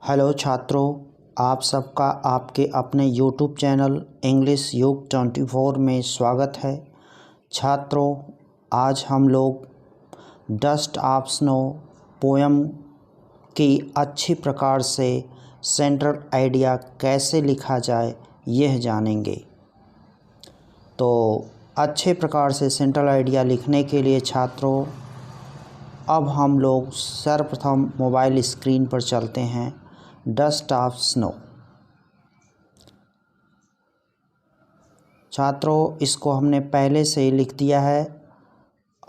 Hello छात्रों, आप सबका आपके अपने यूट्यूब चैनल इंग्लिश युग 24 में स्वागत है। छात्रों, आज हम लोग डस्ट ऑफ स्नो पोयम की अच्छी प्रकार से सेंट्रल आइडिया कैसे लिखा जाए यह जानेंगे। तो अच्छे प्रकार से सेंट्रल आइडिया लिखने के लिए छात्रों अब हम लोग सर्वप्रथम मोबाइल स्क्रीन पर चलते हैं। Dust of snow. छात्रों, इसको हमने पहले से ही लिख दिया है,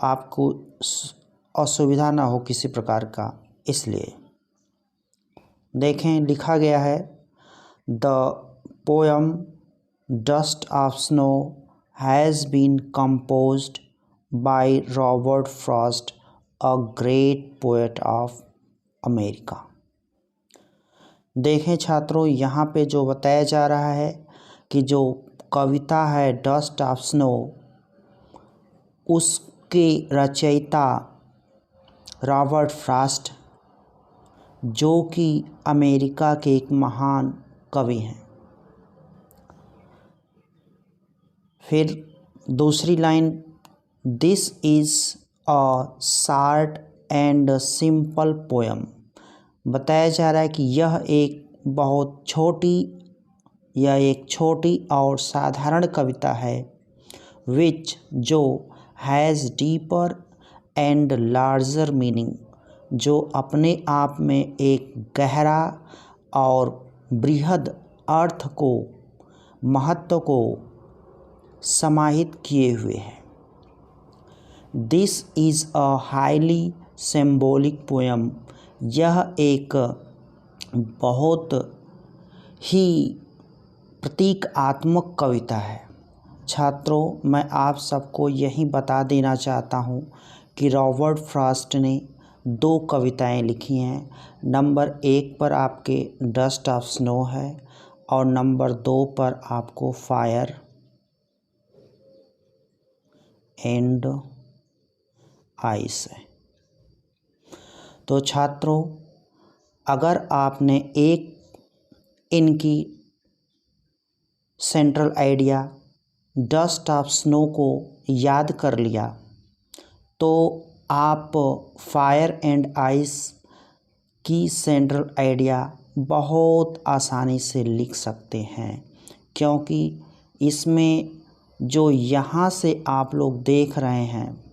आपको असुविधा ना हो किसी प्रकार का, इसलिए देखें लिखा गया है the poem Dust of Snow has been composed by Robert Frost, a great poet of America. देखें छात्रों, यहाँ पे जो बताया जा रहा है कि जो कविता है डस्ट ऑफ स्नो, उसके रचयिता रॉबर्ट फ्रॉस्ट, जो कि अमेरिका के एक महान कवि हैं। फिर दूसरी line, this is a short and simple poem. बताया जा रहा है कि यह एक बहुत छोटी और साधारण कविता है, विच जो has deeper and larger meaning, जो अपने आप में एक गहरा और बृहद अर्थ को, महत्व को समाहित किए हुए है। This is a highly symbolic poem. यह एक बहुत ही प्रतीकात्मक कविता है। छात्रों, मैं आप सबको यही बता देना चाहता हूँ कि रॉबर्ट फ्रॉस्ट ने 2 कविताएं लिखी हैं। नंबर 1 पर आपके डस्ट ऑफ स्नो है और नंबर 2 पर आपको फायर एंड आइस है। तो छात्रों, अगर आपने इनकी central idea dust of snow को याद कर लिया तो आप फायर एंड आइस की सेंट्रल आइडिया बहुत आसानी से लिख सकते हैं, क्योंकि इसमें जो यहाँ से आप लोग देख रहे हैं,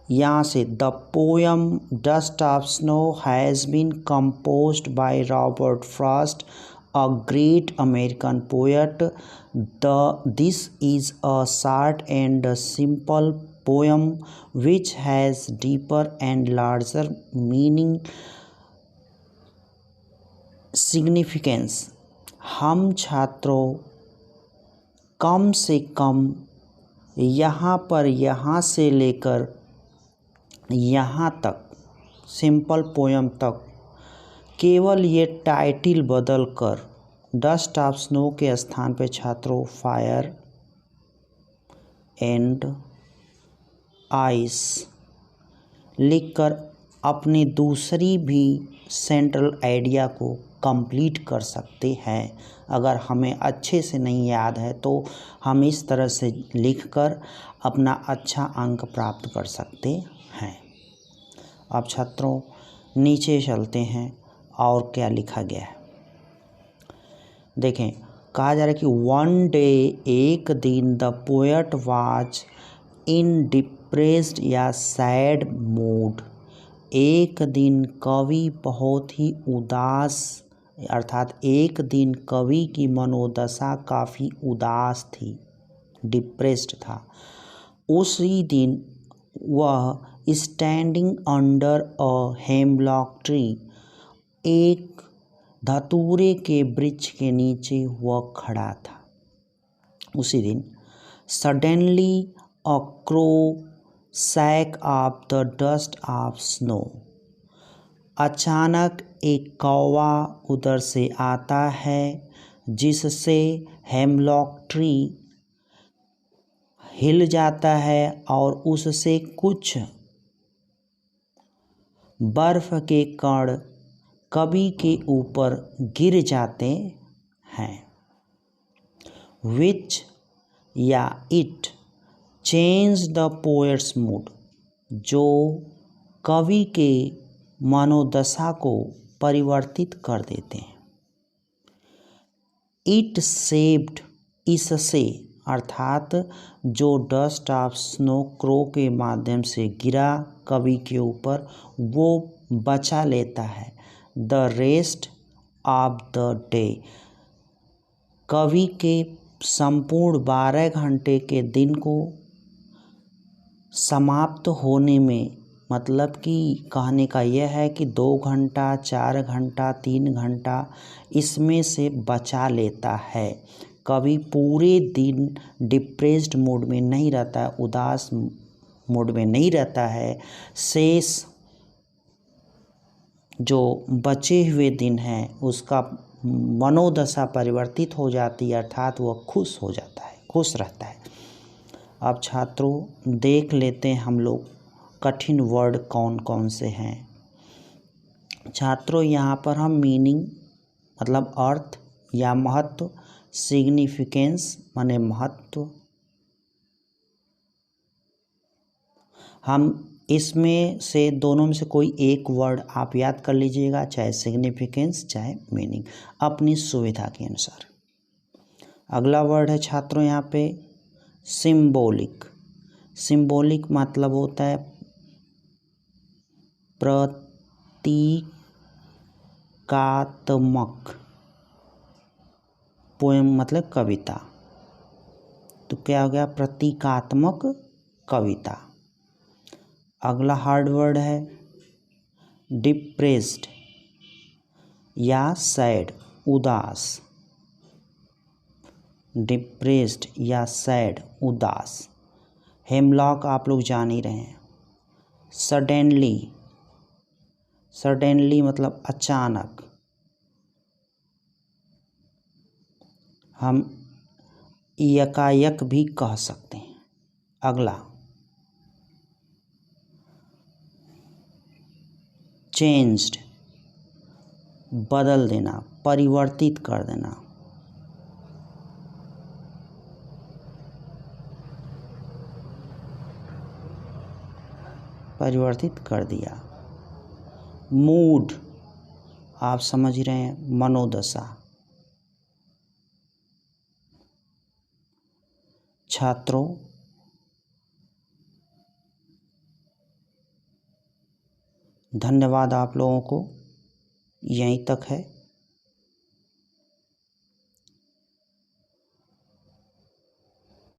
यहाँ से the poem Dust of Snow has been composed by Robert Frost, a great American poet. This is a short and simple poem which has deeper and larger meaning significance. हम छात्रों कम से कम यहाँ से लेकर यहाँ तक सिंपल पोयम तक केवल ये टाइटल बदल कर डस्ट ऑफ स्नो के स्थान पे छात्रों फायर एंड आइस लिखकर अपनी दूसरी भी सेंट्रल आइडिया को कंप्लीट कर सकते हैं। अगर हमें अच्छे से नहीं याद है तो हम इस तरह से लिखकर अपना अच्छा अंक प्राप्त कर सकते हैं। अब छात्रों नीचे चलते हैं और क्या लिखा गया है देखें। कहा जा रहा है कि वन डे, एक दिन, the poet was in depressed या सैड मूड। एक दिन कवि बहुत ही उदास, अर्थात एक दिन कवि की मनोदशा काफ़ी उदास थी, डिप्रेस्ड था। उसी दिन वह standing under a hemlock tree, एक धतूरे के वृक्ष के नीचे वह खड़ा था। उसी दिन suddenly a crow shook of the dust of snow, अचानक एक कौवा उधर से आता है जिससे हेमलॉक ट्री हिल जाता है और उससे कुछ बर्फ के कण कवि के ऊपर गिर जाते हैं। विच या it change the poets mood, जो कवि के मनोदशा को परिवर्तित कर देते हैं। इट शेप्ड, इससे अर्थात जो डस्ट ऑफ स्नो क्रो के माध्यम से गिरा कवि के ऊपर वो बचा लेता है the rest of the day, कवि के संपूर्ण 12 घंटे के दिन को समाप्त होने में, मतलब कि कहने का यह है कि 2 घंटा 4 घंटा 3 घंटा इसमें से बचा लेता है। कवि पूरे दिन डिप्रेस्ड मूड में नहीं रहता है, उदास मूड में नहीं रहता है। शेष जो बचे हुए दिन हैं उसका मनोदशा परिवर्तित हो जाती है, अर्थात वह खुश हो जाता है, खुश रहता है। अब छात्रों देख लेते हैं हम लोग कठिन वर्ड कौन कौन से हैं। छात्रों यहाँ पर हम मीनिंग मतलब अर्थ या महत्व, सिग्निफिकेंस माने महत्व, हम इसमें से दोनों में से कोई एक वर्ड आप याद कर लीजिएगा, चाहे सिग्निफिकेंस चाहे मीनिंग, अपनी सुविधा के अनुसार। अगला वर्ड है छात्रों यहाँ पे सिंबॉलिक। सिंबॉलिक मतलब होता है प्रतीकात्मक। पोएम मतलब कविता, तो क्या हो गया प्रतीकात्मक कविता। अगला हार्ड वर्ड है डिप्रेस्ड या सैड, उदास। डिप्रेस्ड या सैड, उदास। हेमलॉक आप लोग जान ही रहे हैं। सडनली, सडनली मतलब अचानक। हम यकायक भी कह सकते हैं। अगला चेंज्ड, बदल देना, परिवर्तित कर देना। परिवर्तित कर दिया। मूड आप समझ रहे हैं, मनोदशा। छात्रों धन्यवाद आप लोगों को, यहीं तक है।